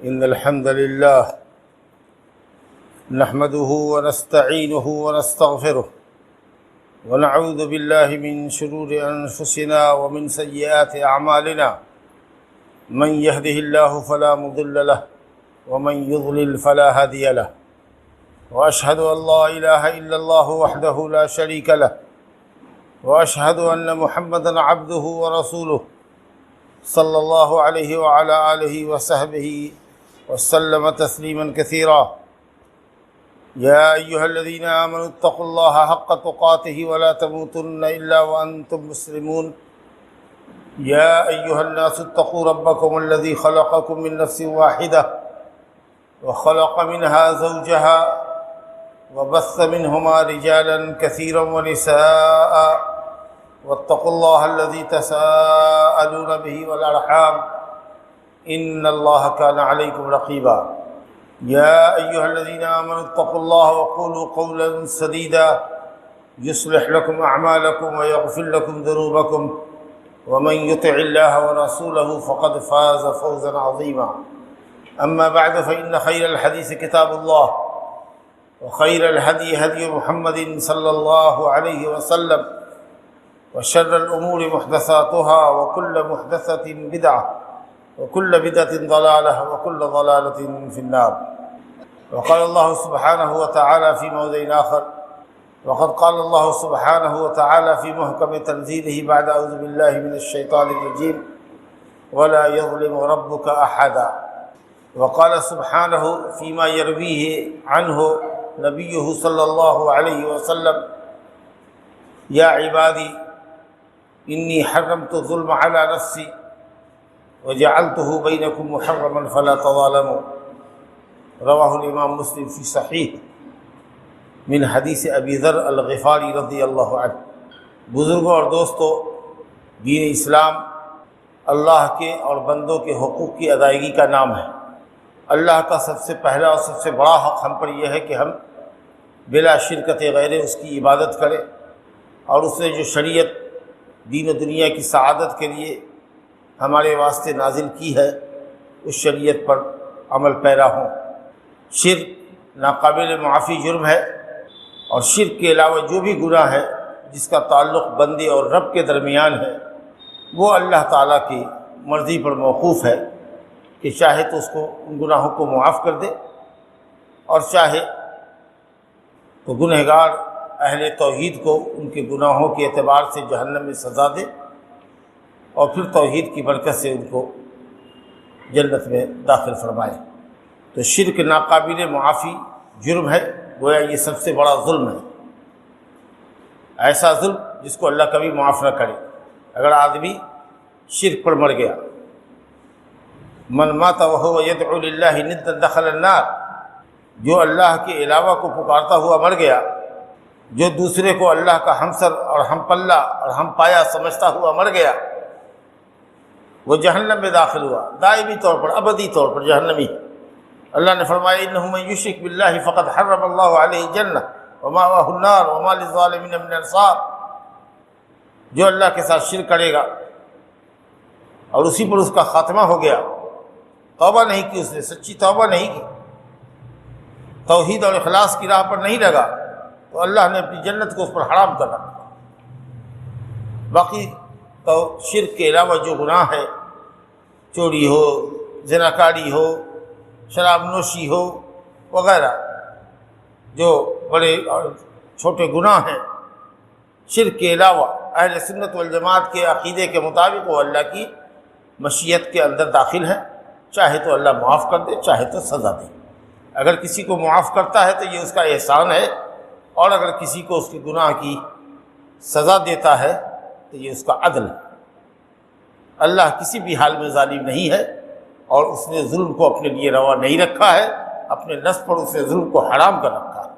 إن الحمد لله نحمده ونستعينه ونستغفره ونعوذ بالله من شرور أنفسنا ومن سيئات أعمالنا من يهده الله فلا مضل له ومن يضلل فلا هادي له وأشهد أن لا إله إلا الله وحده لا شريك له وأشهد أن محمدًا عبده ورسوله صلى الله عليه وعلى آله وصحبه وسلم تسليما كثيرا يا أيها الذين آمنوا اتقوا الله حق تقاته ولا تموتن إلا وأنتم مسلمون يا أيها الناس اتقوا ربكم الذي خلقكم من نفس واحدة وخلق منها زوجها وبث منهما رجالا كثيرا ونساء واتقوا الله الذي تساءلون به والأرحام إن الله كان عليكم رقيبا يا أيها الذين آمنوا اتقوا الله وقولوا قولا سديدا يصلح لكم أعمالكم ويغفر لكم ذنوبكم ومن يطع الله ورسوله فقد فاز فوزا عظيما أما بعد فإن خير الحديث كتاب الله وخير الهدي هدي محمد صلى الله عليه وسلم وشر الأمور محدثاتها وكل محدثة بدعة وكل بدعة ضلالة وكل ضلالة في النار. وقال الله سبحانه وتعالى في موضع آخر وقد قال الله سبحانه وتعالى في محكم تنزيله بعد أعوذ بالله من الشيطان الرجيم ولا يظلم ربك أحدا. وقال سبحانه فيما يرويه عنه نبيه صلى الله عليه وسلم يا عبادي إني حرمت الظلم على نفسي وجعلته بينكم محرما فلا تظالموا. رواہ الامام مسلم فی صحیح من حدیث ابی ذر الغفاری رضی اللہ عنہ. بزرگوں اور دوستو، دین اسلام اللہ کے اور بندوں کے حقوق کی ادائیگی کا نام ہے. اللہ کا سب سے پہلا اور سب سے بڑا حق ہم پر یہ ہے کہ ہم بلا شرکت غیر اس کی عبادت کریں اور اس نے جو شریعت دین و دنیا کی سعادت کے لیے ہمارے واسطے نازل کی ہے اس شریعت پر عمل پیرا ہوں. شرک ناقابل معافی جرم ہے، اور شرک کے علاوہ جو بھی گناہ ہے جس کا تعلق بندے اور رب کے درمیان ہے وہ اللہ تعالیٰ کی مرضی پر موقوف ہے کہ چاہے تو اس کو ان گناہوں کو معاف کر دے اور چاہے تو گنہگار اہل توحید کو ان کے گناہوں کے اعتبار سے جہنم میں سزا دے اور پھر توحید کی برکت سے ان کو جنت میں داخل فرمائے. تو شرک ناقابل معافی جرم ہے، گویا یہ سب سے بڑا ظلم ہے، ایسا ظلم جس کو اللہ کبھی معاف نہ کرے. اگر آدمی شرک پر مر گیا، من مات وهو يدعو لله ندا دخل النار، جو اللہ کے علاوہ کو پکارتا ہوا مر گیا، جو دوسرے کو اللہ کا ہمسر اور ہم پلہ اور ہم پایا سمجھتا ہوا مر گیا، وہ جہنم میں داخل ہوا، دائمی طور پر ابدی طور پر جہنمی. اللہ نے فرمایا انہ من یشرک باللہ فقد حرم اللہ علیہ الجنہ ومأواہ النار وما للظالمین من انصار. جو اللہ کے ساتھ شرک کرے گا اور اسی پر اس کا خاتمہ ہو گیا، توبہ نہیں کی، اس نے سچی توبہ نہیں کی، توحید اور اخلاص کی راہ پر نہیں لگا، تو اللہ نے اپنی جنت کو اس پر حرام کر رکھا. باقی تو شرک کے علاوہ جو گناہ ہے، چوری ہو، زناکاری ہو، شراب نوشی ہو وغیرہ، جو بڑے اور چھوٹے گناہ ہیں، شرک کے علاوہ اہل سنت والجماعت کے عقیدے کے مطابق وہ اللہ کی مشیت کے اندر داخل ہے، چاہے تو اللہ معاف کر دے چاہے تو سزا دے. اگر کسی کو معاف کرتا ہے تو یہ اس کا احسان ہے، اور اگر کسی کو اس کے گناہ کی سزا دیتا ہے تو یہ اس کا عدل ہے. اللہ کسی بھی حال میں ظالم نہیں ہے، اور اس نے ظلم کو اپنے لیے روا نہیں رکھا ہے، اپنے نفس پر اس نے ظلم کو حرام کر رکھا ہے.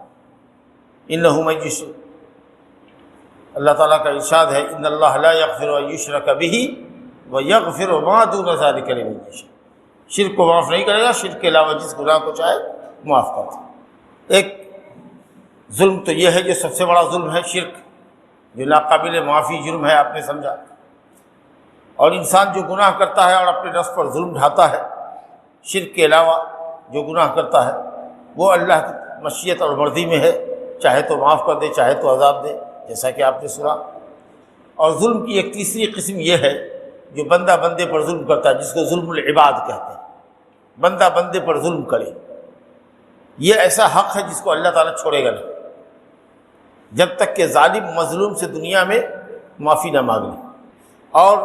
انہ من یشرک، اللہ تعالیٰ کا ارشاد ہے ان اللہ لا یغفر ان یشرک بہ ویغفر ما دون ذلک لمن یشاء. شرک کو معاف نہیں کرے گا، شرک کے علاوہ جس گناہ کو چاہے معاف کر دے. ایک ظلم تو یہ ہے جو سب سے بڑا ظلم ہے، شرک، جو ناقابل معافی جرم ہے، آپ نے سمجھا. اور انسان جو گناہ کرتا ہے اور اپنے نفس پر ظلم ڈھاتا ہے شرک کے علاوہ جو گناہ کرتا ہے وہ اللہ کی مشیت اور مرضی میں ہے، چاہے تو معاف کر دے، چاہے تو عذاب دے، جیسا کہ آپ نے سنا۔ اور ظلم کی ایک تیسری قسم یہ ہے جو بندہ بندے پر ظلم کرتا ہے، جس کو ظلم العباد کہتے ہیں، بندہ بندے پر ظلم کرے۔ یہ ایسا حق ہے جس کو اللہ تعالیٰ چھوڑے گا نہیں جب تک کہ ظالم مظلوم سے دنیا میں معافی نہ مانگ لے اور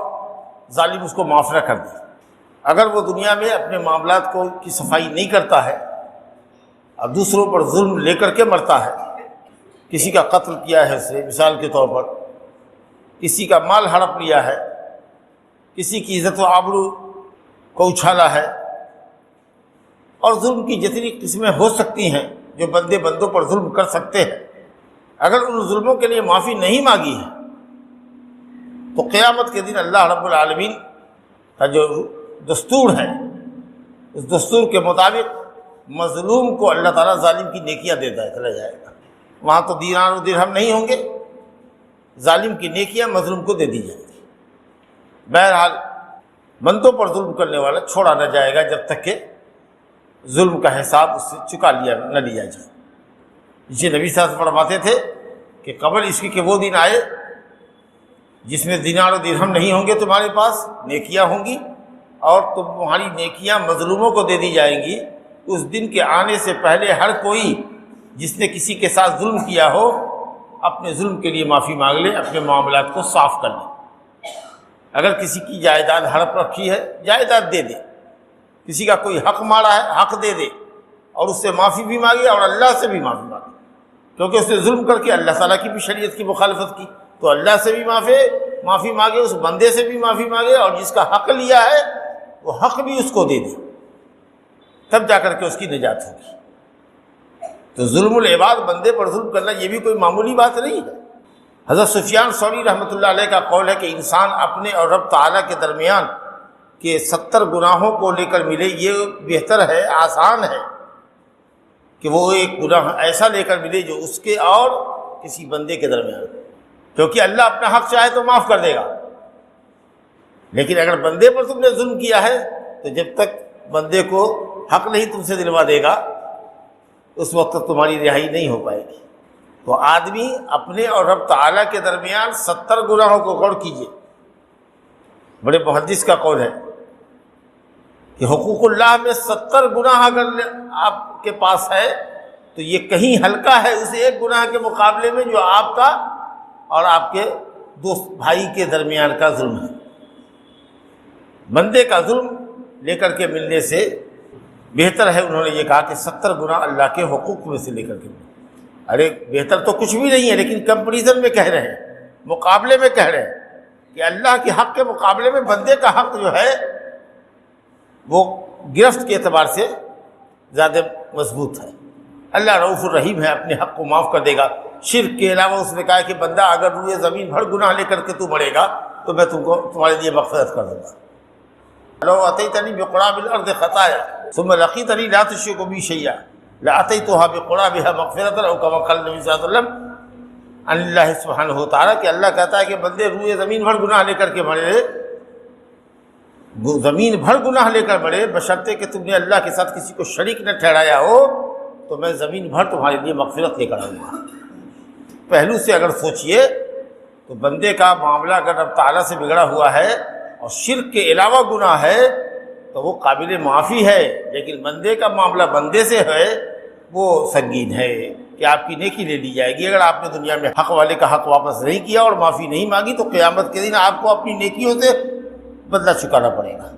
ظالم اس کو معاف نہ کر دے۔ اگر وہ دنیا میں اپنے معاملات کی صفائی نہیں کرتا ہے اور دوسروں پر ظلم لے کر کے مرتا ہے، کسی کا قتل کیا ہے اس نے مثال کے طور پر، کسی کا مال ہڑپ لیا ہے، کسی کی عزت و آبرو کو اچھالا ہے، اور ظلم کی جتنی قسمیں ہو سکتی ہیں جو بندے بندوں پر ظلم کر سکتے ہیں، اگر ان ظلموں کے لیے معافی نہیں مانگی ہے تو قیامت کے دن اللہ رب العالمین کا جو دستور ہے اس دستور کے مطابق مظلوم کو اللہ تعالیٰ ظالم کی نیکیاں دیتا ہے چلا جائے گا۔ وہاں تو دینار و درہم نہیں ہوں گے، ظالم کی نیکیاں مظلوم کو دے دی جائیں گی۔ بہرحال بندوں پر ظلم کرنے والا چھوڑا نہ جائے گا جب تک کہ ظلم کا حساب اس سے چکا نہ لیا جائے۔ جسے نبی صلی اللہ علیہ وسلم فرماتے تھے کہ قبل اس کی کہ وہ دن آئے جس میں دینار و درہم نہیں ہوں گے تمہارے پاس، نیکیاں ہوں گی اور تمہاری نیکیاں مظلوموں کو دے دی جائیں گی۔ اس دن کے آنے سے پہلے ہر کوئی جس نے کسی کے ساتھ ظلم کیا ہو اپنے ظلم کے لیے معافی مانگ لے، اپنے معاملات کو صاف کر لے۔ اگر کسی کی جائیداد ہڑپ رکھی ہے جائیداد دے دے، کسی کا کوئی حق مارا ہے حق دے دے، اور اس سے معافی بھی مانگے اور اللہ سے بھی معافی مانگے، کیونکہ اس نے ظلم کر کے اللہ تعالیٰ کی بھی شریعت کی مخالفت کی، تو اللہ سے بھی معافی مانگے، اس بندے سے بھی معافی مانگے، اور جس کا حق لیا ہے وہ حق بھی اس کو دے دے، تب جا کر کے اس کی نجات ہوگی۔ تو ظلم العباد، بندے پر ظلم کرنا، یہ بھی کوئی معمولی بات نہیں ہے۔ حضرت سفیان ثوری رحمۃ اللہ علیہ کا قول ہے کہ انسان اپنے اور رب تعالیٰ کے درمیان کے 70 گناہوں کو لے کر ملے، یہ بہتر ہے، آسان ہے کہ وہ ایک گناہ ایسا لے کر ملے جو اس کے اور کسی بندے کے درمیان، کیونکہ اللہ اپنا حق چاہے تو معاف کر دے گا، لیکن اگر بندے پر تم نے ظلم کیا ہے تو جب تک بندے کو حق نہیں تم سے دلوا دے گا اس وقت تک تمہاری رہائی نہیں ہو پائے گی۔ تو آدمی اپنے اور رب تعالیٰ کے درمیان 70 گناہوں کو غور کیجئے۔ بڑے محدث کا قول ہے کہ حقوق اللہ میں 70 گناہ اگر آپ کے پاس ہے تو یہ کہیں ہلکا ہے اس ایک گناہ کے مقابلے میں جو آپ کا اور آپ کے دوست بھائی کے درمیان کا ظلم ہے۔ بندے کا ظلم لے کر کے ملنے سے بہتر ہے، انہوں نے یہ کہا کہ 70 گناہ اللہ کے حقوق میں سے لے کر کے ملے۔ ارے بہتر تو کچھ بھی نہیں ہے، لیکن کمپریزن میں کہہ رہے ہیں، مقابلے میں کہہ رہے ہیں کہ اللہ کے حق کے مقابلے میں بندے کا حق جو ہے وہ گرفت کے اعتبار سے زیادہ مضبوط ہے۔ اللہ رؤوف الرحیم ہے، اپنے حق کو معاف کر دے گا۔ شرک کے علاوہ اس نے کہا کہ بندہ اگر روئے زمین بھر گناہ لے کر کے تو مرے گا تو میں تمہارے لیے مغفرت کر دوں گا۔ لو اتیتنی بقراب الارض خطایا ثم لقیتنی لا تشرک بی شیئا لاتیتها بقرابها مغفرۃ او کما قال نبی صلی اللہ علیہ وسلم عن اللہ سبحانہ وتعالی، کہ اللہ کہتا ہے کہ بندے روئے زمین بھر گناہ لے کر کے مرے، زمین بھر گناہ لے کر مرے، بشرطے کہ تم نے اللہ کے ساتھ کسی کو شریک نہ ٹھہرایا ہو تو میں زمین بھر تمہارے لیے مغفرت لے کر آؤں گا۔ پہلو سے اگر سوچئے تو بندے کا معاملہ اگر رب تعالیٰ سے بگڑا ہوا ہے اور شرک کے علاوہ گناہ ہے تو وہ قابل معافی ہے، لیکن بندے کا معاملہ بندے سے ہے وہ سنگین ہے کہ آپ کی نیکی لے لی جائے گی۔ اگر آپ نے دنیا میں حق والے کا حق واپس نہیں کیا اور معافی نہیں مانگی تو قیامت کے دن آپ کو اپنی نیکیوں سے بدلہ چکانا پڑے گا،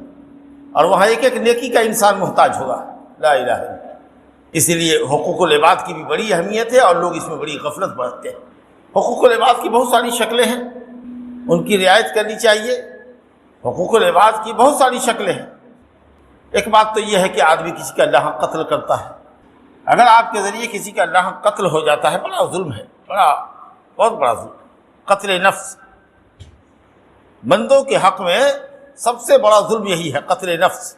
اور وہاں ایک ایک نیکی کا انسان محتاج ہوگا۔ لا الہ الا اللہ۔ اسی لیے حقوق العباد کی بھی بڑی اہمیت ہے اور لوگ اس میں بڑی غفلت برتتے ہیں۔ حقوق العباد کی بہت ساری شکلیں ہیں، ان کی رعایت کرنی چاہیے۔ حقوق العباد کی بہت ساری شکلیں ہیں۔ ایک بات تو یہ ہے کہ آدمی کسی کا اللہ قتل کرتا ہے، اگر آپ کے ذریعے کسی کا اللہ قتل ہو جاتا ہے، بڑا ظلم ہے، بہت بڑا ظلم، قتل نفس۔ بندوں کے حق میں سب سے بڑا ظلم یہی ہے، قتل نفس،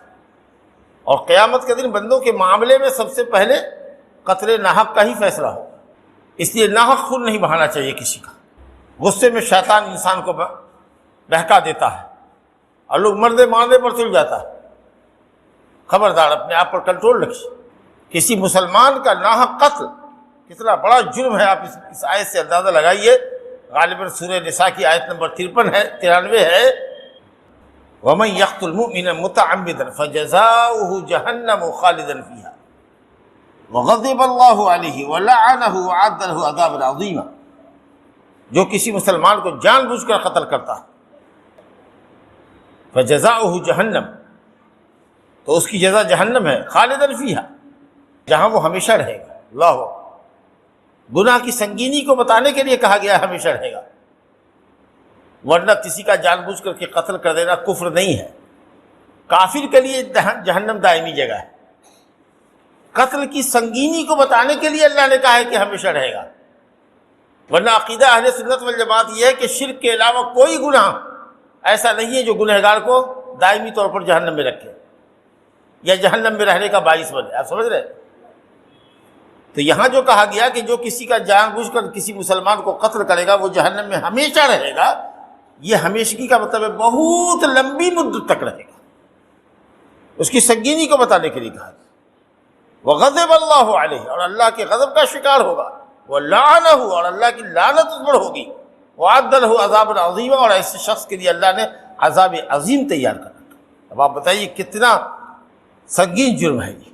اور قیامت کے دن بندوں کے معاملے میں سب سے پہلے قتل ناحق کا ہی فیصلہ ہو۔ اس لیے ناحق خون نہیں بہانا چاہیے کسی کا۔ غصے میں شیطان انسان کو بہکا دیتا ہے اور لوگ مرنے مارنے پر چل جاتا ہے۔ خبردار اپنے آپ پر کنٹرول رکھیے۔ کسی مسلمان کا ناحق قتل کتنا بڑا جرم ہے، آپ اس آیت سے اندازہ لگائیے۔ غالباً سورہ نساء کی آیت نمبر 93 ہے، وَمَن يَقْتُلْ مُؤْمِنًا مُتَعَمِّدًا فَجَزَاؤُهُ جَهَنَّمُ خَالِدًا فِيهَا وَغَضِبَ اللَّهُ عَلَيْهِ وَلَعَنَهُ وَأَعَدَّ لَهُ عَذَابًا عَظِيمًا۔ جو کسی مسلمان کو جان بوجھ کر قتل کرتا ہے، فَجَزَاؤُهُ جَهَنَّمُ، تو اس کی جزا جہنم ہے، خالداً فیہا، جہاں وہ ہمیشہ رہے گا۔ اللہ اکبر۔ گناہ کی سنگینی کو بتانے کے لیے کہا گیا ہے ہمیشہ رہے گا، ورنہ کسی کا جان بوجھ کر کے قتل کر دینا کفر نہیں ہے۔ کافر کے لیے جہنم دائمی جگہ ہے۔ قتل کی سنگینی کو بتانے کے لیے اللہ نے کہا ہے کہ ہمیشہ رہے گا، ورنہ عقیدہ اہل سنت والجماعت یہ ہے کہ شرک کے علاوہ کوئی گناہ ایسا نہیں ہے جو گنہگار کو دائمی طور پر جہنم میں رکھے یا جہنم میں رہنے کا باعث بنے۔ آپ سمجھ رہے؟ تو یہاں جو کہا گیا کہ جو کسی کا جان بوجھ کر کسی مسلمان کو قتل کرے گا وہ جہنم میں ہمیشہ رہے گا، یہ ہمیشگی کا مطلب ہے بہت لمبی مدت تک رہے گا۔ اس کی سنگینی کو بتانے کے لیے کہا گیا۔ وَغَضِبَ اللَّهُ عَلَيْهِ، اور اللہ کے غضب کا شکار ہوگا، وَلَعَنَهُ، اور اللہ کی لعنت اس پر ہوگی، وَأَعَدَّ لَهُ عَذَابًا عَظِيمًا، اور ایسے شخص کے لیے اللہ نے عذاب عظیم تیار کر رکھا۔ اب آپ بتائیے کتنا سنگین جرم ہے یہ۔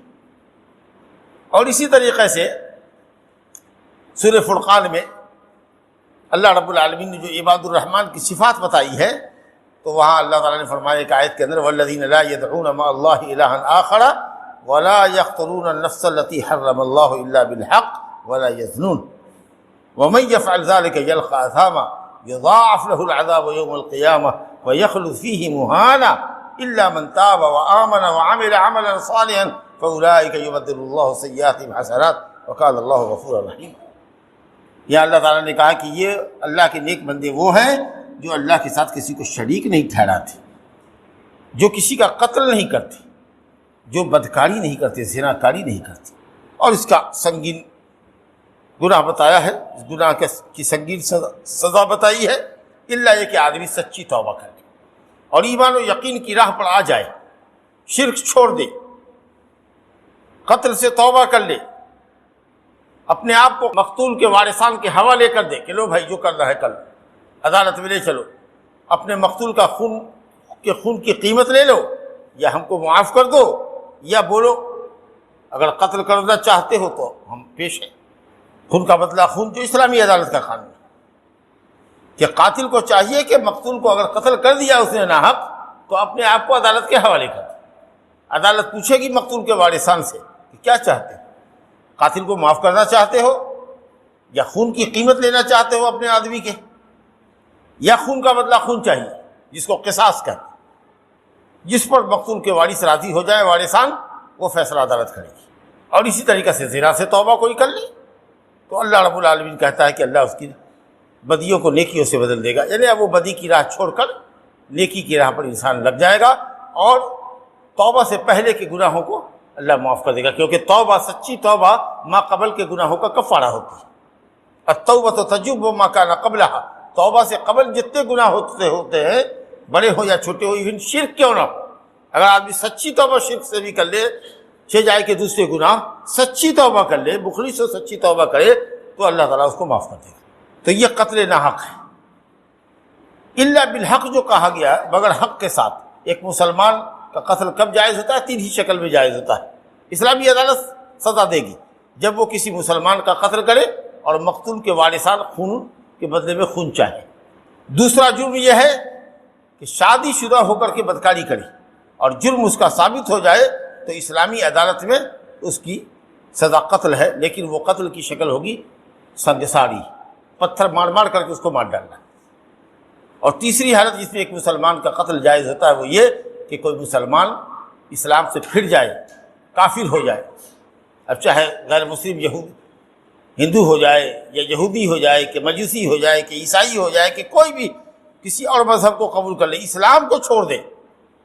اور اسی طریقے سے سورہ فرقان میں اللہ رب العالمین نے جو عباد الرحمن کی صفات بتائی ہے، تو وہاں اللہ تعالیٰ نے فرمایا ایک آیت کے اندر، وَالَّذِينَ لَا يَدْعُونَ مَعَ اللَّهِ إِلَٰهًا آخَرَ وَلَا يَقْتُلُونَ النَّفْسَ الَّتِي حَرَّمَ اللَّهُ إِلَّا بِالْحَقِّ وَلَا يَزْنُونَ وَمَن يَفْعَلْ ذَلِكَ يَلْقَ أَثَامًا يُضَاعَفْ لَهُ الْعَذَابُ يَوْمَ الْقِيَامَةِ وَيَخْلُدْ فِيهِ مُهَانًا إِلَّا مَن تَابَ وَآمَنَ وَعَمِلَ عَمَلًا صَالِحًا فَأُولَٰئِكَ يُبَدِّلُ اللَّهُ سَيِّئَاتِهِمْ حَسَنَاتٍ وَكَانَ اللَّهُ غَفُورًا رَحِيمًا۔ یا اللہ تعالیٰ نے کہا کہ یہ اللہ کے نیک بندے وہ ہیں جو اللہ کے ساتھ کسی کو شریک نہیں ٹھہراتے، جو کسی کا قتل نہیں کرتے، جو بدکاری نہیں کرتے، زناکاری نہیں کرتے، اور اس کا سنگین گناہ بتایا ہے، اس گناہ کی سنگین سزا بتائی ہے، اللہ یہ کہ آدمی سچی توبہ کر لے اور ایمان و یقین کی راہ پر آ جائے، شرک چھوڑ دے، قتل سے توبہ کر لے، اپنے آپ کو مقتول کے وارثان کے حوالے کر دے کہ لو بھائی جو کرنا ہے کر لو، عدالت میں لے چلو، اپنے مقتول کا خون کی قیمت لے لو، یا ہم کو معاف کر دو، یا بولو اگر قتل کرنا چاہتے ہو تو ہم پیش ہیں، خون کا بدلہ خون، جو اسلامی عدالت کا قانون ہے کہ قاتل کو چاہیے کہ مقتول کو اگر قتل کر دیا اس نے ناحق تو اپنے آپ کو عدالت کے حوالے کر دے۔ عدالت پوچھے گی مقتول کے وارثان سے کہ کیا چاہتے ہیں، قاتل کو معاف کرنا چاہتے ہو، یا خون کی قیمت لینا چاہتے ہو اپنے آدمی کے، یا خون کا بدلہ خون چاہیے جس کو قصاص کہتے ہیں، جس پر مقتول کے وارث راضی ہو جائے وارثان، وہ فیصلہ عدالت کرے گی۔ اور اسی طریقے سے زنا سے توبہ کوئی کر لی تو اللہ رب العالمین کہتا ہے کہ اللہ اس کی بدیوں کو نیکیوں سے بدل دے گا، یعنی اب وہ بدی کی راہ چھوڑ کر نیکی کی راہ پر انسان لگ جائے گا، اور توبہ سے پہلے کے گناہوں کو اللہ معاف کر دے گا، کیونکہ توبہ، سچی توبہ ما قبل کے گناہوں کا کفارہ ہوتی ہے۔ التوبۃ تجب ما کان قبلھا، توبہ سے قبل جتنے گناہ ہوتے ہیں، بڑے ہو یا چھوٹے ہو، ایون شرک کیوں نہ ہو، اگر آدمی سچی توبہ شرک سے بھی کر لے، چھے جائے کہ دوسرے گناہ، سچی توبہ کر لے، مخلص سے سچی توبہ کرے تو اللہ تعالیٰ اس کو معاف کر دے گا۔ تو یہ قتل ناحق ہے۔ الا بالحق جو کہا گیا مگر حق کے ساتھ۔ ایک مسلمان کا قتل کب جائز ہوتا ہے؟ تین ہی شکل میں جائز ہوتا ہے۔ اسلامی عدالت سزا دے گی جب وہ کسی مسلمان کا قتل کرے اور مقتول کے وارثان خون کے بدلے میں خون چاہے۔ دوسرا جرم یہ ہے کہ شادی شدہ ہو کر کے بدکاری کرے اور جرم اس کا ثابت ہو جائے تو اسلامی عدالت میں اس کی سزا قتل ہے، لیکن وہ قتل کی شکل ہوگی سنگساری، پتھر مار مار کر کے اس کو مار ڈالنا۔ اور تیسری حالت جس میں ایک مسلمان کا قتل جائز ہوتا ہے وہ یہ کہ کوئی مسلمان اسلام سے پھر جائے، کافر ہو جائے، اب چاہے غیر مسلم ہندو ہو جائے یا یہودی ہو جائے کہ مجوسی ہو جائے کہ عیسائی ہو جائے کہ کوئی بھی کسی اور مذہب کو قبول کر لے، اسلام کو چھوڑ دے،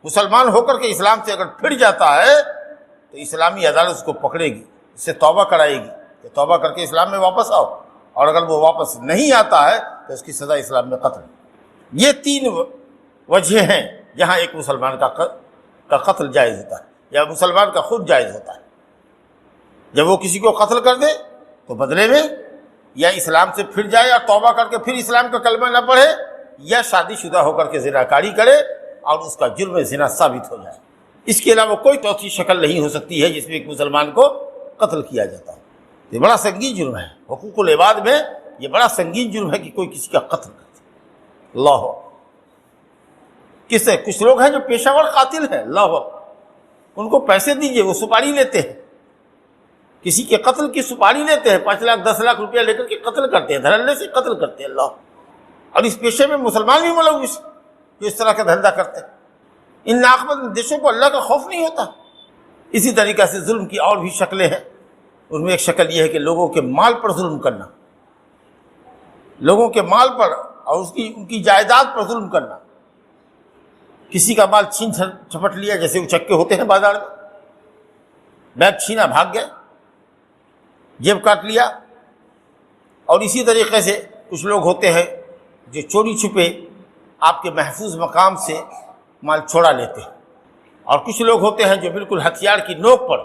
مسلمان ہو کر کے اسلام سے اگر پھر جاتا ہے تو اسلامی عدالت اس کو پکڑے گی، اس سے توبہ کرائے گی کہ توبہ کر کے اسلام میں واپس آؤ، اور اگر وہ واپس نہیں آتا ہے تو اس کی سزا اسلام میں قتل۔ یہ تین وجہ ہیں جہاں ایک مسلمان کا قتل جائز ہوتا ہے۔ یا مسلمان کا خود جائز ہوتا ہے؟ جب وہ کسی کو قتل کر دے تو بدلے میں یا اسلام سے پھر جائے یا توبہ کر کے پھر اسلام کا کلمہ نہ پڑھے، یا شادی شدہ ہو کر کے زناکاری کرے اور اس کا جرم زنا ثابت ہو جائے۔ اس کے علاوہ کوئی چوتھی شکل نہیں ہو سکتی ہے جس میں ایک مسلمان کو قتل کیا جاتا ہے۔ یہ بڑا سنگین جرم ہے، حقوق العباد میں یہ بڑا سنگین جرم ہے کہ کوئی کسی کا قتل کرے۔ اللہ کچھ لوگ ہیں جو پیشہ ور قاتل ہیں، اللہ ان کو پیسے دیجئے، وہ سپاری لیتے ہیں، کسی کے قتل کی سپاری لیتے ہیں، 5 لاکھ 10 لاکھ روپیہ لے کر کے قتل کرتے ہیں، دھڑلے سے قتل کرتے ہیں۔ اللہ، اور اس پیشے میں مسلمان بھی ملوث جو اس طرح کا دھندا کرتے ہیں۔ ان ناقابل دیشوں کو اللہ کا خوف نہیں ہوتا۔ اسی طریقہ سے ظلم کی اور بھی شکلیں ہیں، ان میں ایک شکل یہ ہے کہ لوگوں کے مال پر ظلم کرنا، لوگوں کے مال پر اور ان کی جائیداد پر ظلم کرنا۔ کسی کا مال چھین چھپٹ لیا، جیسے اچکے ہوتے ہیں بازار میں، بیگ چھینا بھاگ گئے، جیب کاٹ لیا۔ اور اسی طریقے سے کچھ لوگ ہوتے ہیں جو چوری چھپے آپ کے محفوظ مقام سے مال چھوڑا لیتے ہیں، اور کچھ لوگ ہوتے ہیں جو بالکل ہتھیار کی نوک پر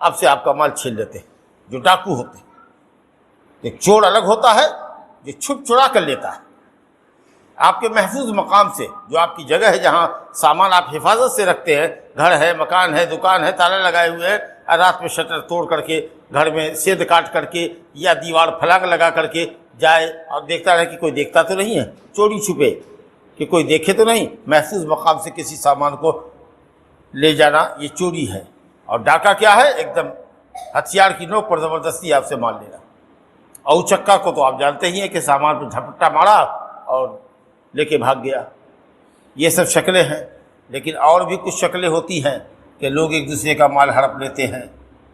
آپ سے آپ کا مال چھین لیتے ہیں، جو ڈاکو ہوتے ہیں۔ ایک چور الگ ہوتا ہے جو چھپ چھڑا کر لیتا ہے آپ کے محفوظ مقام سے، جو آپ کی جگہ ہے جہاں سامان آپ حفاظت سے رکھتے ہیں، گھر ہے، مکان ہے، دکان ہے، تالا لگائے ہوئے ہیں، اور رات میں شٹر توڑ کر کے گھر میں سید کاٹ کر کے یا دیوار پھلانگ لگا کر کے جائے اور دیکھتا رہے کہ کوئی دیکھتا تو نہیں ہے، چوری چھپے کہ کوئی دیکھے تو نہیں، محفوظ مقام سے کسی سامان کو لے جانا یہ چوری ہے۔ اور ڈاکہ کیا ہے؟ ایک دم ہتھیار کی نوک پر زبردستی آپ سے مال لینا۔ اور چکا کو تو آپ جانتے ہی ہیں کہ سامان پہ جھپٹا مارا اور لے کے بھاگ گیا۔ یہ سب شکلیں ہیں، لیکن اور بھی کچھ شکلیں ہوتی ہیں کہ لوگ ایک دوسرے کا مال ہڑپ لیتے ہیں،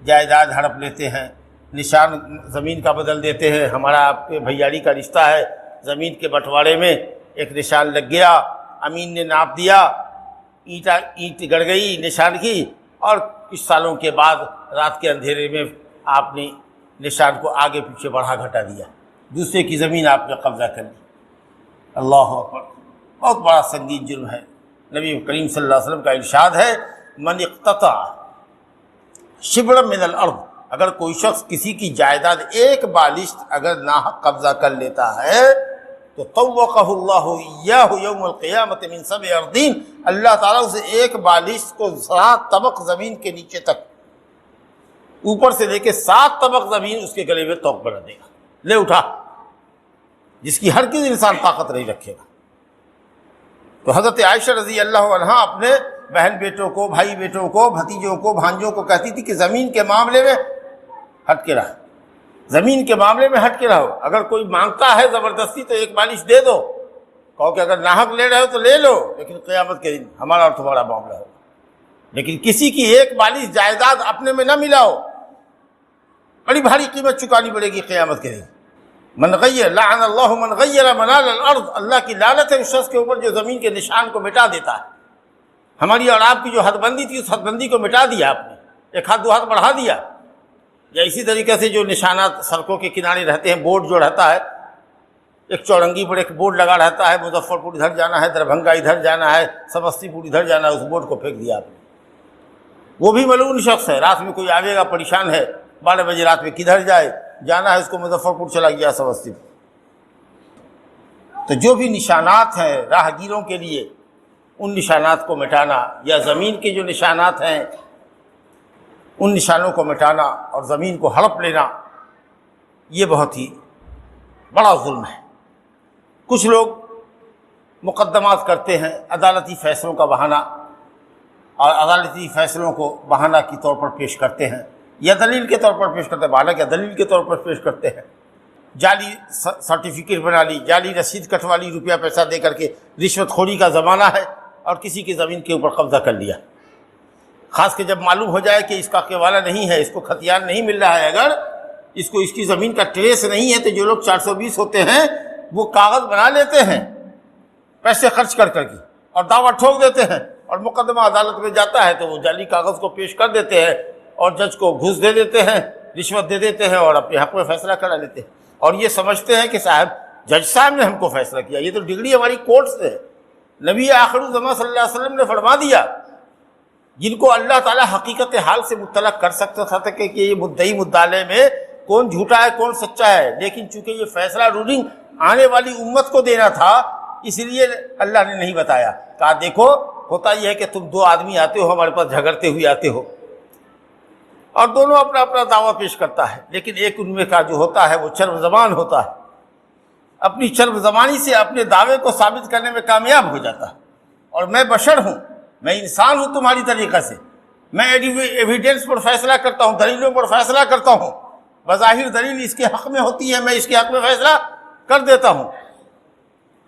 جائیداد ہڑپ لیتے ہیں، نشان زمین کا بدل دیتے ہیں۔ ہمارا آپ کے بھیاڑی کا رشتہ ہے، زمین کے بٹوارے میں ایک نشان لگ گیا، امین نے ناپ دیا، اینٹ گڑ گئی نشان کی، اور کچھ سالوں کے بعد رات کے اندھیرے میں آپ نے نشان کو آگے پیچھے بڑھا گھٹا دیا، دوسرے کی زمین آپ نے قبضہ کر لی۔ اللہ اکبر، بہت بڑا سنگین جرم ہے۔ نبی کریم صلی اللہ علیہ وسلم کا ارشاد ہے، من اقتطع شبرا من الارض، اگر کوئی شخص کسی کی جائیداد ایک بالشت اگر ناحق قبضہ کر لیتا ہے تو طوقہ اللہ ایاہ یوم القیامت من 7 ارضین، اللہ تعالیٰ اسے ایک بالشت کو 7 طبق زمین کے نیچے تک، اوپر سے لے کے 7 طبق زمین اس کے گلے میں توق بنا دے گا، لے اٹھا، جس کی ہرگز انسان طاقت نہیں رکھے گا۔ تو حضرت عائشہ رضی اللہ عنہا اپنے بہن بیٹوں کو، بھائی بیٹوں کو، بھتیجوں کو، بھانجوں کو کہتی تھی کہ زمین کے معاملے میں ہٹ کے رہو، زمین کے معاملے میں ہٹ کے رہو، اگر کوئی مانگتا ہے زبردستی تو ایک بالش دے دو، کہو کہ اگر ناحق لے رہے ہو تو لے لو، لیکن قیامت کے دن ہمارا اور تمہارا معاملہ ہوگا۔ لیکن کسی کی ایک بالش جائیداد اپنے میں نہ ملاؤ، بڑی بھاری قیمت چکانی پڑے گی قیامت کے دن۔ من غیر، لعن اللہ من غیر منال الارض، اللہ کی لعنت ہے اس شخص کے اوپر جو زمین کے نشان کو مٹا دیتا ہے۔ ہماری اور آپ کی جو حد بندی تھی اس حد بندی کو مٹا دیا آپ نے، ایک ہاتھ 2 ہاتھ بڑھا دیا۔ یا اسی طریقے سے جو نشانات سڑکوں کے کنارے رہتے ہیں، بورڈ جو رہتا ہے، ایک چورنگی پر ایک بورڈ لگا رہتا ہے، مظفر پور ادھر جانا ہے، دربھنگا ادھر جانا ہے، سمستی پور ادھر جانا ہے، اس بورڈ کو پھینک دیا آپ نے۔ وہ بھی ملعون شخص ہے، رات میں کوئی آئے گا پریشان ہے، 12 بجے رات میں کدھر جائے، جانا ہے اس کو مظفر پور، چلا گیا سمستی پور۔ تو جو بھی نشانات ہیں راہ گیروں کے لیے، ان نشانات کو مٹانا، یا زمین کے جو نشانات ہیں ان نشانوں کو مٹانا اور زمین کو ہڑپ لینا، یہ بہت ہی بڑا ظلم ہے۔ کچھ لوگ مقدمات کرتے ہیں عدالتی فیصلوں کا بہانہ، اور عدالتی فیصلوں کو بہانہ کے طور پر پیش کرتے ہیں یا دلیل کے طور پر پیش کرتے ہیں، بہانہ کیا دلیل کے طور پر پیش کرتے ہیں۔ جعلی سرٹیفکیٹ بنا لی، جعلی رسید کٹوا لی، روپیہ پیسہ دے کر کے، رشوت خوری کا زمانہ ہے، اور کسی کی زمین کے اوپر قبضہ کر لیا۔ خاص کہ جب معلوم ہو جائے کہ اس کا حوالہ نہیں ہے، اس کو ختیار نہیں مل رہا ہے، اگر اس کو اس کی زمین کا ٹریس نہیں ہے، تو جو لوگ 420 ہوتے ہیں وہ کاغذ بنا لیتے ہیں پیسے خرچ کر کے، اور دعویٰ ٹھوک دیتے ہیں، اور مقدمہ عدالت میں جاتا ہے تو وہ جعلی کاغذ کو پیش کر دیتے ہیں، اور جج کو گھوس دے دیتے ہیں، رشوت دے دیتے ہیں، اور اپنے حق میں فیصلہ کرا لیتے ہیں، اور یہ سمجھتے ہیں کہ صاحب جج صاحب نے ہم کو فیصلہ کیا، یہ تو ڈگری ہماری کورٹ سے ہے۔ نبی آخر الزمان صلی اللہ علیہ وسلم نے فرما دیا، جن کو اللہ تعالیٰ حقیقت حال سے مطلع کر سکتا تھا کہ یہ مدعی مدعلے میں کون جھوٹا ہے کون سچا ہے، لیکن چونکہ یہ فیصلہ رولنگ آنے والی امت کو دینا تھا اس لیے اللہ نے نہیں بتایا، کہا دیکھو ہوتا یہ ہے کہ تم دو آدمی آتے ہو ہمارے پاس جھگڑتے ہوئے آتے ہو، اور دونوں اپنا اپنا دعویٰ پیش کرتا ہے، لیکن ایک ان میں کا جو ہوتا ہے وہ چرب زبان ہوتا ہے، اپنی چرب زبانی سے اپنے دعوے کو ثابت کرنے میں کامیاب ہو جاتا ہے۔ اور میں بشر ہوں، میں انسان ہوں تمہاری طریقہ سے، میں ایویڈنس پر فیصلہ کرتا ہوں، دلیلوں پر فیصلہ کرتا ہوں، بظاہر دلیل اس کے حق میں ہوتی ہے، میں اس کے حق میں فیصلہ کر دیتا ہوں،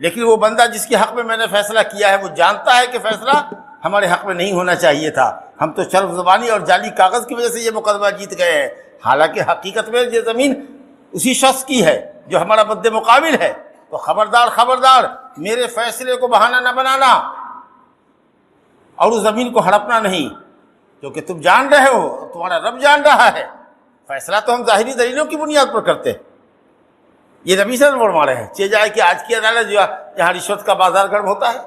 لیکن وہ بندہ جس کے حق میں نے فیصلہ کیا ہے وہ جانتا ہے کہ فیصلہ ہمارے حق میں نہیں ہونا چاہیے تھا، ہم تو چرب زبانی اور جعلی کاغذ کی وجہ سے یہ مقدمہ جیت گئے ہیں، حالانکہ حقیقت میں یہ زمین اسی شخص کی ہے جو ہمارا مد مقابل ہے۔ تو خبردار خبردار، میرے فیصلے کو بہانہ نہ بنانا اور اس زمین کو ہڑپنا نہیں، کیونکہ تم جان رہے ہو، تمہارا رب جان رہا ہے، فیصلہ تو ہم ظاہری دلیلوں کی بنیاد پر کرتے ہیں۔ یہ نبی صلی اللہ علیہ وسلم فرما رہے ہیں، چہ جائے کہ آج کی عدالت جو جہاں رشوت کا بازار گرم ہوتا ہے،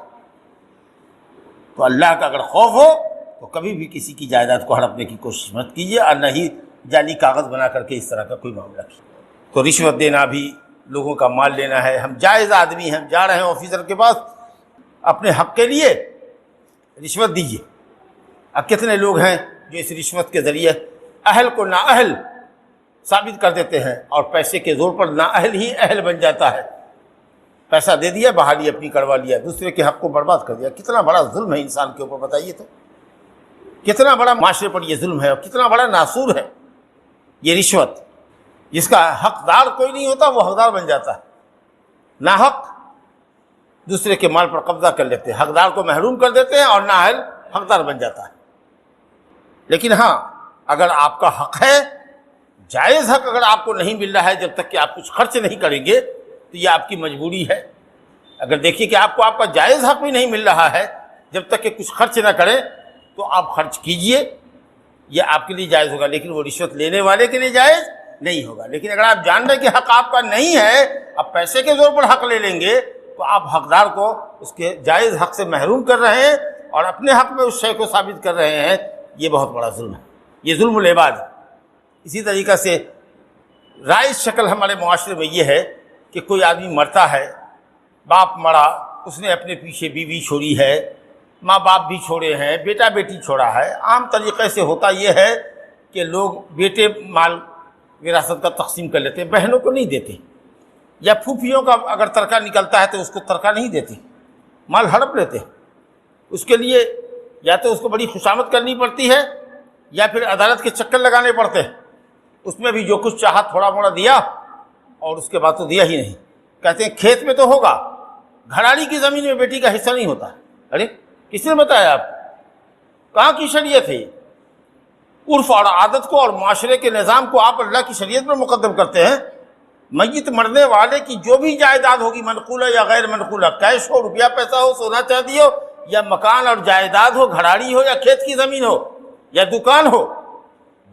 تو اللہ کا اگر خوف ہو تو کبھی بھی کسی کی جائیداد کو ہڑپنے کی کوشش مت کیجیے، اور نہ ہی جعلی کاغذ بنا کر کے اس طرح کا کوئی معاملہ کیجیے۔ تو رشوت دینا بھی، لوگوں کا مال لینا ہے، ہم جائز آدمی ہیں، ہم جا رہے ہیں آفیسر کے پاس اپنے حق کے لیے، رشوت دیجیے۔ اب کتنے لوگ ہیں جو اس رشوت کے ذریعے اہل کو نااہل ثابت کر دیتے ہیں، اور پیسے کے زور پر نااہل ہی اہل بن جاتا ہے، پیسہ دے دیا، بحالی اپنی کروا لیا، دوسرے کے حق کو برباد کر دیا۔ کتنا بڑا ظلم ہے انسان کے اوپر، بتائیے تو کتنا بڑا معاشرے پر یہ ظلم ہے، اور کتنا بڑا ناسور ہے یہ رشوت۔ جس کا حقدار کوئی نہیں ہوتا وہ حقدار بن جاتا ہے، ناحق دوسرے کے مال پر قبضہ کر لیتے ہیں، حقدار کو محروم کر دیتے ہیں، اور نااہل حقدار بن جاتا ہے۔ لیکن ہاں، اگر آپ کا حق ہے، جائز حق اگر آپ کو نہیں مل رہا ہے جب تک کہ آپ کچھ خرچ نہیں کریں گے تو یہ آپ کی مجبوری ہے۔ اگر دیکھیے کہ آپ کو آپ کا جائز حق بھی نہیں مل رہا ہے جب تک کہ کچھ خرچ نہ کریں تو آپ خرچ کیجئے، یہ آپ کے لیے جائز ہوگا، لیکن وہ رشوت لینے والے کے لیے جائز نہیں ہوگا۔ لیکن اگر آپ جان رہے کہ حق آپ کا نہیں ہے، آپ پیسے کے زور پر حق لے لیں گے تو آپ حقدار کو اس کے جائز حق سے محروم کر رہے ہیں اور اپنے حق میں اس شے کو ثابت کر رہے ہیں، یہ بہت بڑا ظلم ہے، یہ ظلم العباد ہے۔ اسی طریقہ سے رائج شکل ہمارے معاشرے میں یہ ہے کہ کوئی آدمی مرتا ہے، باپ مرا، اس نے اپنے پیچھے بیوی چھوڑی ہے، ماں باپ بھی چھوڑے ہیں، بیٹا بیٹی چھوڑا ہے۔ عام طریقے سے ہوتا یہ ہے کہ لوگ بیٹے مال وراثت کا تقسیم کر لیتے ہیں، بہنوں کو نہیں دیتے، یا پھوپھیوں کا اگر ترکہ نکلتا ہے تو اس کو ترکہ نہیں دیتے، مال ہڑپ لیتے ہیں۔ اس کے لیے یا تو اس کو بڑی خوشامد کرنی پڑتی ہے یا پھر عدالت کے چکر لگانے پڑتے ہیں، اس میں بھی جو کچھ چاہا تھوڑا موڑا دیا اور اس کے بعد تو دیا ہی نہیں۔ کہتے ہیں کھیت میں تو ہوگا، گھراڑی کی زمین میں بیٹی کا حصہ نہیں ہوتا۔ ارے کس نے بتایا آپ کو؟ کہاں کی شریعت ہے؟ عرف اور عادت کو اور معاشرے کے نظام کو آپ اللہ کی شریعت پر مقدم کرتے ہیں۔ میت مرنے والے کی جو بھی جائیداد ہوگی، منقولہ یا غیر منقولہ، کیش ہو، روپیہ پیسہ ہو، سونا چاندی ہو، یا مکان اور جائیداد ہو، گھراڑی ہو یا کھیت کی زمین ہو یا دکان ہو،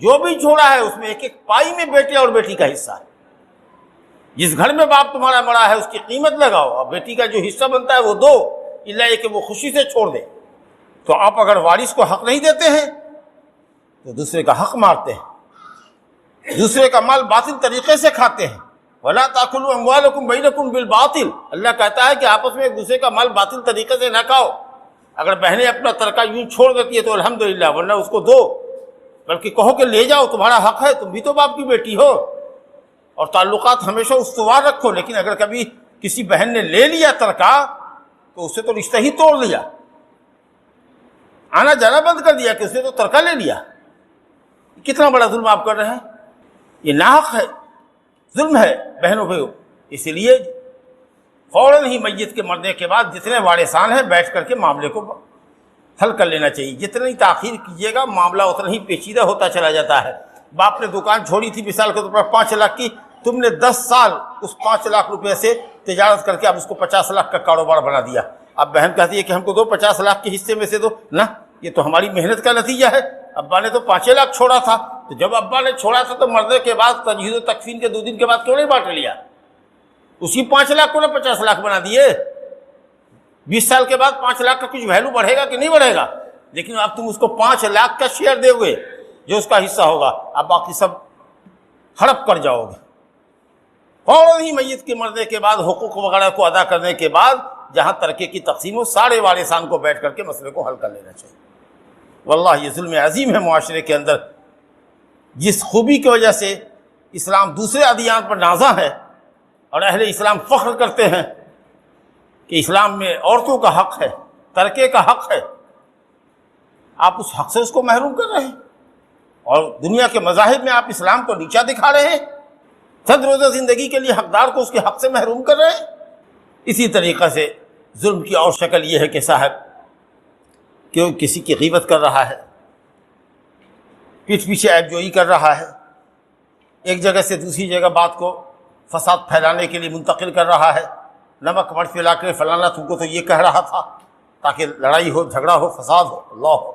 جو بھی چھوڑا ہے اس میں ایک ایک پائی میں بیٹے اور بیٹی کا حصہ ہے۔ جس گھر میں باپ تمہارا مرا ہے اس کی قیمت لگاؤ، اور بیٹی کا جو حصہ بنتا ہے وہ دو، الا یہ کہ وہ خوشی سے چھوڑ دے۔ تو آپ اگر وارث کو حق نہیں دیتے ہیں تو دوسرے کا حق مارتے ہیں، دوسرے کا مال باطل طریقے سے کھاتے ہیں۔ وَلَا تَأْكُلُوا أَمْوَالَكُمْ بَيْنَكُمْ بِالْبَاطِلِ، اللہ کہتا ہے کہ آپس میں ایک دوسرے کا مال باطل طریقے سے نہ کھاؤ۔ اگر بہنیں اپنا ترکہ یوں چھوڑ دیتی ہے تو الحمدللہ، ورنہ اس کو دو، بلکہ کہو کہ لے جاؤ، تمہارا حق ہے، تم بھی تو باپ کی بیٹی ہو، اور تعلقات ہمیشہ استوار رکھو۔ لیکن اگر کبھی کسی بہن نے لے لیا ترکہ تو اسے تو رشتہ ہی توڑ لیا، آنا جانا بند کر دیا کہ اس نے تو ترکہ لے لیا۔ کتنا بڑا ظلم آپ کر رہے ہیں، یہ ناحق ہے، ظلم ہے بہنوں پہ۔ اس لیے فوراً ہی میت کے مرنے کے بعد جتنے وارثان ہیں بیٹھ کر کے معاملے کو حل کر لینا چاہیے۔ جتنی تاخیر کیجیے گا معاملہ اتنا ہی پیچیدہ ہوتا چلا جاتا ہے۔ باپ نے دکان چھوڑی تھی مثال کے طور پر 5 لاکھ کی، تم نے 10 سال اس 5 لاکھ روپے سے تجارت کر کے اب اس کو 50 لاکھ کا کاروبار بنا دیا۔ اب بہن کہتی ہے کہ ہم کو دو 50 لاکھ کے حصے میں سے دو، نہ، یہ تو ہماری محنت کا نتیجہ ہے، ابا نے تو 5 لاکھ چھوڑا تھا، تو جب ابا نے چھوڑا تھا تو مرنے کے بعد تجہیز و تکفین کے 2 دن کے بعد کیوں نہیں بانٹ لیا؟ اسی 5 لاکھ کو نے 50 لاکھ بنا دیے۔ 20 سال کے بعد 5 لاکھ کا کچھ ویلو بڑھے گا کہ نہیں بڑھے گا؟ لیکن اب تم اس کو 5 لاکھ کا شیئر دے ہوئے جو اس کا حصہ ہوگا، اب باقی سب ہڑپ کر جاؤ گے۔ فوراً ہی میت کے مرنے کے بعد حقوق وغیرہ کو ادا کرنے کے بعد جہاں ترکے کی تقسیم ہو، سارے وارثان کو بیٹھ کر کے مسئلے کو حل کر لینا چاہیے۔ واللہ یہ ظلم عظیم ہے معاشرے کے اندر، جس خوبی کی وجہ سے اسلام دوسرے ادیان پر نازاں ہے اور اہل اسلام فخر کرتے ہیں کہ اسلام میں عورتوں کا حق ہے، ترکے کا حق ہے، آپ اس حق سے اس کو محروم کر رہے ہیں، اور دنیا کے مذاہب میں آپ اسلام کو نیچا دکھا رہے ہیں، صد روزہ زندگی کے لیے حقدار کو اس کے حق سے محروم کر رہے ہیں۔ اسی طریقہ سے ظلم کی اور شکل یہ ہے کہ صاحب کہ کسی کی غیبت کر رہا ہے، پیٹھ پیچھے عیب جوئی کر رہا ہے، ایک جگہ سے دوسری جگہ بات کو فساد پھیلانے کے لیے منتقل کر رہا ہے، نمک مرچ ملا کر فلانا تم کو تو یہ کہہ رہا تھا، تاکہ لڑائی ہو، جھگڑا ہو، فساد ہو، اللہ ہو،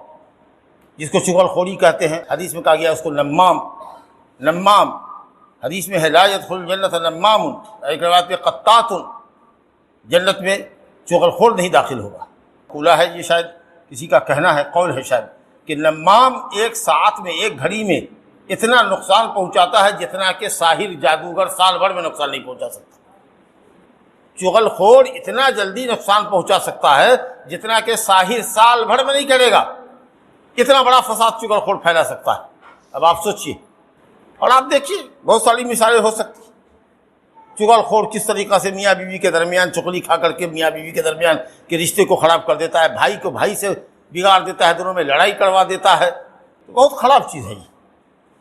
جس کو چغل خوری کہتے ہیں۔ حدیث میں کہا گیا اس کو نمام، حدیث میں ہے لا يدخل الجنت نمام، ایک روایت میں قطات، جنت میں چغل خور نہیں داخل ہوگا۔ قولا ہے، یہ شاید کسی کا کہنا ہے، قول ہے شاید، کہ نمام ایک ساعت میں، ایک گھڑی میں اتنا نقصان پہنچاتا ہے جتنا کہ ساحر جادوگر سال بھر میں نقصان نہیں پہنچا سکتا۔ چغل خور اتنا جلدی نقصان پہنچا سکتا ہے جتنا کہ ساحر سال بھر میں نہیں کرے گا، اتنا بڑا فساد چغل خور پھیلا سکتا ہے۔ اب آپ سوچئے اور آپ دیکھیے، بہت ساری مثالیں ہو سکتی۔ چغل خور کس طریقہ سے میاں بیوی کے درمیان چغلی کھا کر کے میاں بیوی کے درمیان کے رشتے کو خراب کر دیتا ہے، بھائی کو بھائی سے بگاڑ دیتا ہے، دونوں میں لڑائی کروا دیتا ہے، بہت خراب چیز ہے یہ۔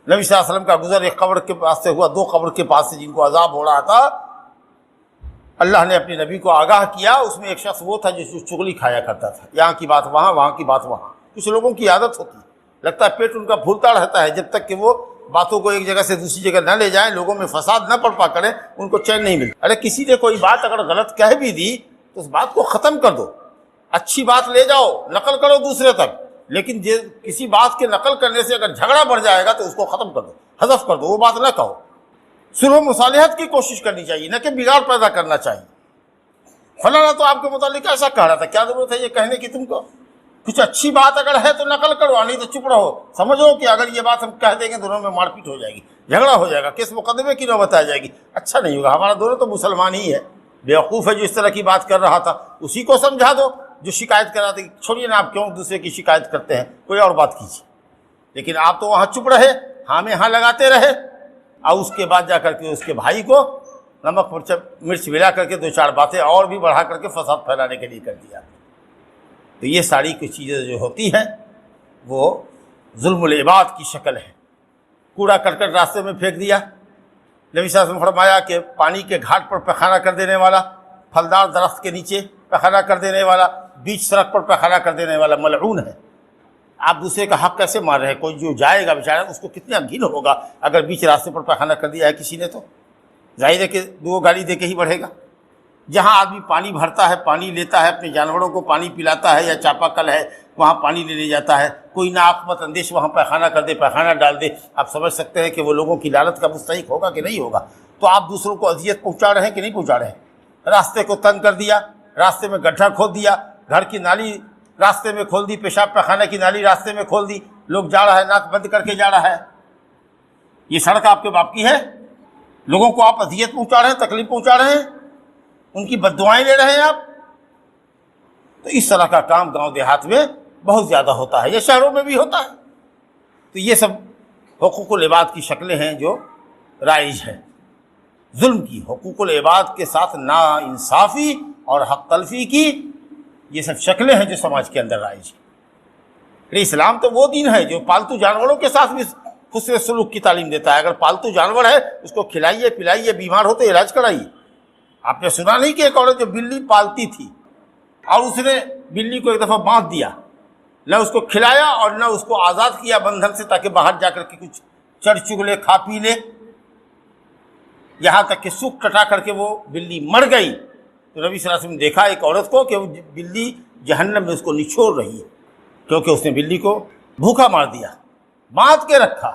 نبی صلی اللہ علیہ وسلم کا گزر ایک قبر کے پاس سے ہوا، 2 قبر کے پاس سے جن کو عذاب ہو رہا تھا، اللہ نے اپنے نبی کو آگاہ کیا۔ اس میں ایک شخص وہ تھا جو چغلی کھایا کرتا تھا، یہاں کی بات وہاں، وہاں کی بات وہاں۔ کچھ لوگوں کی عادت ہوتی ہے، لگتا ہے پیٹ ان کا پھولتا رہتا ہے، جب تک کہ وہ باتوں کو ایک جگہ سے دوسری جگہ نہ لے جائیں، لوگوں میں فساد نہ پڑپا کریں، ان کو چین نہیں ملتا۔ ارے کسی نے کوئی بات اگر غلط کہہ بھی دی تو اس بات کو ختم کر دو، اچھی بات لے جاؤ، نقل کرو دوسرے تک، لیکن کسی بات کے نقل کرنے سے اگر جھگڑا بڑھ جائے گا تو اس کو ختم کر دو، حذف کر دو، وہ بات نہ کہو۔ صلح و مصالحت کی کوشش کرنی چاہیے، نہ کہ بگاڑ پیدا کرنا چاہیے۔ فلانا تو آپ کے متعلق ایسا کہہ رہا تھا، کیا ضرورت ہے یہ کہنے کی تم کو؟ کچھ اچھی بات اگر ہے تو نقل کرو، نہیں تو چپ رہو۔ سمجھو کہ اگر یہ بات ہم کہہ دیں گے دونوں میں مار پیٹ ہو جائے گی، جھگڑا ہو جائے گا، کس مقدمے کی نوبت آ جائے گی، اچھا نہیں ہوگا۔ ہمارا دونوں تو مسلمان ہی ہے، بیوقوف ہے جو اس طرح کی بات کر رہا تھا، اسی کو سمجھا دو جو شکایت کر رہا تھا۔ چھوڑیے نا، آپ کیوں دوسرے کی شکایت کرتے ہیں، کوئی اور بات کیجیے۔ لیکن آپ تو وہاں چپ رہے، ہاں میں ہاں لگاتے رہے، اور اس کے بعد جا کر کے اس کے بھائی کو نمک مرچ ملا کر کے 2-4 باتیں اور بھی بڑھا کر کے فساد پھیلانے کے لیے کر دیا۔ تو یہ ساری کچھ چیزیں جو ہوتی ہیں وہ ظلم العباد کی شکل ہے۔ کوڑا کرکٹ راستے میں پھینک دیا، نبی صلی اللہ علیہ وسلم فرمایا کہ پانی کے گھاٹ پر پیخانہ کر دینے والا، پھلدار درخت کے نیچے پیخانہ کر دینے والا، بیچ سڑک پر پیخانہ کر دینے والا ملعون ہے۔ آپ دوسرے کا حق کیسے مار رہے ہیں؟ کوئی جو جائے گا بیچارہ، اس کو کتنا گھن ہوگا اگر بیچ راستے پر پیخانہ کر دیا ہے کسی نے، تو ظاہر ہے کہ 2 گالی دے کے ہی بڑھے گا۔ جہاں آدمی پانی بھرتا ہے، پانی لیتا ہے، اپنے جانوروں کو پانی پلاتا ہے، یا چاپا کل ہے وہاں پانی لینے جاتا ہے، کوئی ناعاقبت اندیش وہاں پیخانہ کر دے، پیخانہ ڈال دے، آپ سمجھ سکتے ہیں کہ وہ لوگوں کی لعنت کا مستحق ہوگا کہ نہیں ہوگا۔ تو آپ دوسروں کو اذیت پہنچا رہے ہیں کہ نہیں پہنچا رہے ہیں؟ راستے کو تنگ کر دیا، راستے میں گڈھا کھود دیا، گھر کی نالی راستے میں کھول دی، پیشاب پیخانہ کی نالی راستے میں کھول دی، لوگ جا رہا ہے ناک بند کر کے جا رہا ہے۔ یہ سڑک آپ کے باپ کی ہے؟ لوگوں کو آپ اذیت پہنچا رہے ہیں، تکلیف پہنچا رہے ہیں، ان کی بد دعائیں لے رہے ہیں آپ۔ تو اس طرح کا کام گاؤں دیہات میں بہت زیادہ ہوتا ہے، یہ شہروں میں بھی ہوتا ہے۔ تو یہ سب حقوق العباد کی شکلیں ہیں جو رائج ہیں۔ ظلم کی، حقوق العباد کے ساتھ نا انصافی اور حق تلفی کی، یہ سب شکلیں ہیں جو سماج کے اندر رائج ہیں۔ اسلام تو وہ دین ہے جو پالتو جانوروں کے ساتھ بھی حسن سلوک کی تعلیم دیتا ہے۔ اگر پالتو جانور ہے اس کو کھلائیے پلائیے، بیمار ہو تو علاج کرائیے۔ آپ نے سنا نہیں کہ ایک عورت جو بلی پالتی تھی اور اس نے بلی کو ایک دفعہ باندھ دیا، نہ اس کو کھلایا اور نہ اس کو آزاد کیا بندھن سے تاکہ باہر جا کر کے کچھ چڑھ چگ لے، کھا پی لے، یہاں تک کہ سوکھ کٹا کر کے وہ بلی مر گئی۔ تو نبی صلی اللہ علیہ وسلم نے دیکھا ایک عورت کو کہ وہ بلی جہنم میں اس کو نچوڑ رہی ہے، کیونکہ اس نے بلی کو بھوکا مار دیا، باندھ کے رکھا،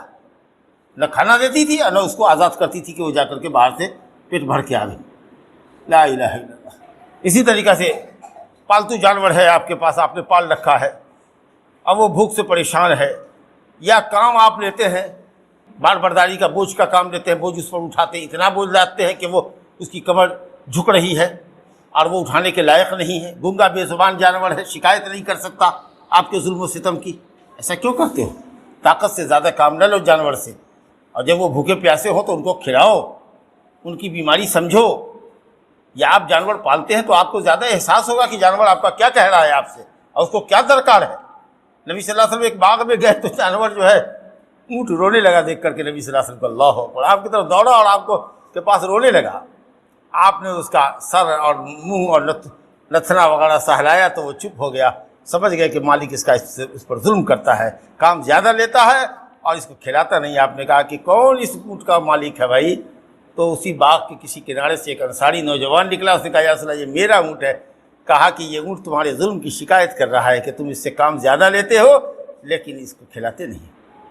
نہ کھانا دیتی تھی اور نہ اس کو آزاد کرتی تھی کہ وہ جا کر کے باہر سے پیٹ بھر کے آ گئی۔ لا الہ الا اللہ۔ اسی طریقہ سے پالتو جانور ہے آپ کے پاس، آپ نے پال رکھا ہے، اب وہ بھوک سے پریشان ہے، یا کام آپ لیتے ہیں، بار برداری کا بوجھ کا کام لیتے ہیں، بوجھ اس پر اٹھاتے ہیں، اتنا بوجھ لاتے ہیں کہ وہ اس کی کمر جھک رہی ہے اور وہ اٹھانے کے لائق نہیں ہے، گنگا بے زبان جانور ہے، شکایت نہیں کر سکتا آپ کے ظلم و ستم کی، ایسا کیوں کرتے ہو؟ طاقت سے زیادہ کام نہ لو جانور سے، اور جب وہ بھوکے پیاسے ہو تو ان کو کھلاؤ، ان کی بیماری سمجھو۔ یا آپ جانور پالتے ہیں تو آپ کو زیادہ احساس ہوگا کہ جانور آپ کا کیا کہہ رہا ہے آپ سے اور اس کو کیا درکار ہے۔ نبی صلی اللہ علیہ وسلم ایک باغ میں گئے تو جانور جو ہے اونٹ رونے لگا دیکھ کر کے نبی صلی اللہ علیہ وسلم کو، اللہ اکبر، آپ کی طرف دوڑا اور آپ کو کے پاس رونے لگا، آپ نے اس کا سر اور منہ اور لتھنا وغیرہ سہلایا تو وہ چپ ہو گیا، سمجھ گئے کہ مالک اس پر ظلم کرتا ہے، کام زیادہ لیتا ہے اور اس کو کھلاتا نہیں۔ آپ نے کہا کہ کون اس اونٹ کا مالک ہے بھائی؟ تو اسی باغ کے کسی کنارے سے ایک انصاری نوجوان نکلا، اس نے کہا یا رسول اللہ یہ میرا اونٹ ہے۔ کہا کہ یہ اونٹ تمہارے ظلم کی شکایت کر رہا ہے کہ تم اس سے کام زیادہ لیتے ہو لیکن اس کو کھلاتے نہیں۔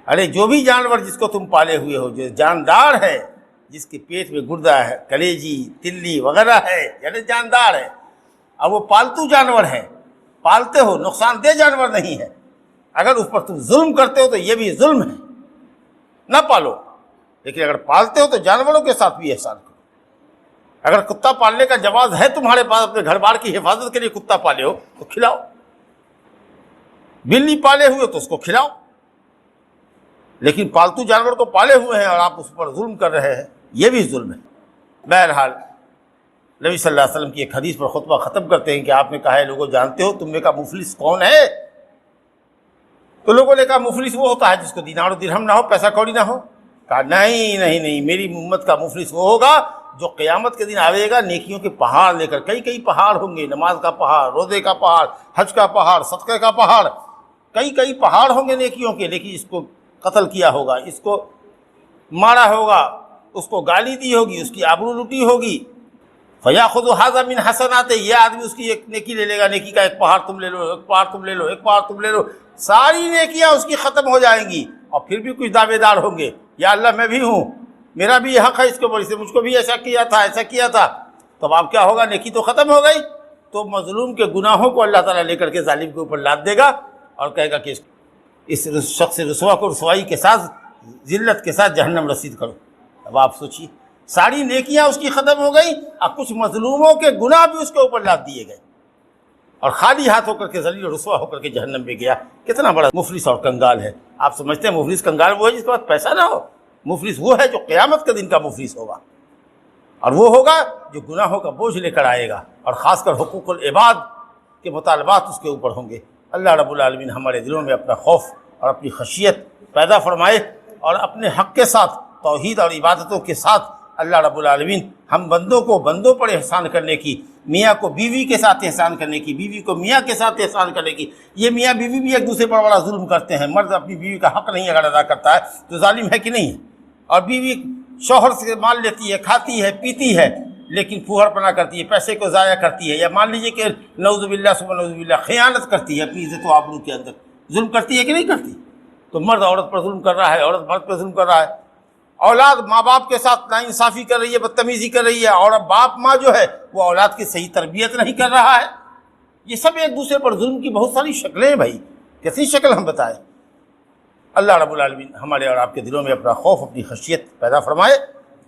ارے جو بھی جانور جس کو تم پالے ہوئے ہو، جو جاندار ہے، جس کے پیٹ میں گردہ ہے، کلیجی، تلی وغیرہ ہے، یعنی جاندار ہے، اب وہ پالتو جانور ہے، پالتے ہو، نقصان دہ جانور نہیں ہے، اگر اس پر تم ظلم کرتے ہو تو یہ بھی ظلم ہے، نہ پالو۔ لیکن اگر پالتے ہو تو جانوروں کے ساتھ بھی احسان کرو۔ اگر کتا پالنے کا جواز ہے تمہارے پاس، اپنے گھر بار کی حفاظت کے لیے کتا پالے ہو تو کھلاؤ، بلی پالے ہوئے تو اس کو کھلاؤ، لیکن پالتو جانور کو پالے ہوئے ہیں اور آپ اس پر ظلم کر رہے ہیں، یہ بھی ظلم ہے۔ بہرحال نبی صلی اللہ علیہ وسلم کی ایک حدیث پر خطبہ ختم کرتے ہیں کہ آپ نے کہا ہے لوگوں جانتے ہو، تم نے کہا مفلس کون ہے؟ تو لوگوں نے کہا مفلس وہ ہوتا ہے جس کو دینار و درہم نہ ہو، پیسہ کوڑی نہ ہو۔ کہا نہیں، میری امت کا مفلس وہ ہوگا جو قیامت کے دن آئے گا نیکیوں کے پہاڑ لے کر، کئی پہاڑ ہوں گے، نماز کا پہاڑ، روزے کا پہاڑ، حج کا پہاڑ، صدقے کا پہاڑ، کئی پہاڑ ہوں گے نیکیوں کے، لیکن اس کو قتل کیا ہوگا، اس کو مارا ہوگا، اس کو گالی دی ہوگی، اس کی آبرو لوٹی ہوگی۔ فَيَأْخُذُ هَذَا مِنْ حَسَنَاتِهِ، یہ آدمی اس کی ایک نیکی لے لے گا، نیکی کا ایک پہاڑ تم لے لو، ایک پہاڑ تم لے لو، ایک پہاڑ تم لے لو، ساری نیکیاں اس کی ختم ہو جائیں گی، اور پھر بھی کچھ دعوے دار ہوں گے، یا اللہ میں بھی ہوں، میرا بھی یہ حق ہے اس کے اوپر، اس نے مجھ کو بھی ایسا کیا تھا، ایسا کیا تھا۔ تب اب کیا ہوگا؟ نیکی تو ختم ہو گئی، تو مظلوم کے گناہوں کو اللہ تعالیٰ لے کر کے ظالم کے اوپر لاد دے گا اور کہے گا کہ اس شخص رسوا کو رسوائی کے ساتھ، ذلت کے ساتھ جہنم رسید کرو۔ اب آپ سوچیے، ساری نیکیاں اس کی ختم ہو گئی، اب کچھ مظلوموں کے گناہ بھی اس کے اوپر لاد دیے گئے، اور خالی ہاتھ ہو کر کے ذلیل و رسوا ہو کر کے جہنم میں گیا۔ کتنا بڑا مفلس اور کنگال ہے! آپ سمجھتے ہیں مفلس کنگال وہ ہے جس کے پاس پیسہ نہ ہو؟ مفلس وہ ہے جو قیامت کے دن کا مفلس ہوگا، اور وہ ہوگا جو گناہوں کا بوجھ لے کر آئے گا، اور خاص کر حقوق العباد کے مطالبات اس کے اوپر ہوں گے۔ اللہ رب العالمین ہمارے دلوں میں اپنا خوف اور اپنی خشیت پیدا فرمائے، اور اپنے حق کے ساتھ، توحید اور عبادتوں کے ساتھ اللہ رب العالمین ہم بندوں کو بندوں پر احسان کرنے کی، میاں کو بیوی کے ساتھ احسان کرنے کی، بیوی کو میاں کے ساتھ احسان کرنے کی۔ یہ میاں بیوی بھی ایک دوسرے پر بڑا ظلم کرتے ہیں، مرد اپنی بیوی کا حق نہیں اگر ادا کرتا ہے تو ظالم ہے کہ نہیں ہے؟ اور بیوی شوہر سے مال لیتی ہے، کھاتی ہے، پیتی ہے، لیکن پھوہڑ پنا کرتی ہے، پیسے کو ضائع کرتی ہے، یا مان لیجیے کہ نعوذ باللہ ثم نعوذ باللہ خیانت کرتی ہے اپنی عزت و آبرو کے اندر، ظلم کرتی ہے کہ نہیں کرتی؟ تو مرد عورت پر ظلم کر رہا ہے، عورت مرد پر ظلم کر رہا ہے، اولاد ماں باپ کے ساتھ ناانصافی کر رہی ہے، بدتمیزی کر رہی ہے، اور باپ ماں جو ہے وہ اولاد کی صحیح تربیت نہیں کر رہا ہے۔ یہ سب ایک دوسرے پر ظلم کی بہت ساری شکلیں ہیں بھائی، کیسی شکل ہم بتائیں؟ اللہ رب العالمین ہمارے اور آپ کے دلوں میں اپنا خوف، اپنی خشیت پیدا فرمائے،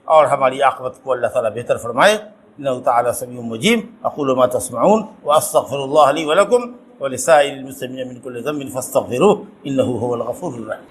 اور ہماری عاقبت کو اللہ تعالیٰ بہتر فرمائے۔ انہ تعالیٰ سمیع مجیب۔ اقول ما تسمعون واستغفر اللہ لی ولکم ولسائر المسلمین من کل ذنب فاستغفروہ انہ هو الغفور الرحیم۔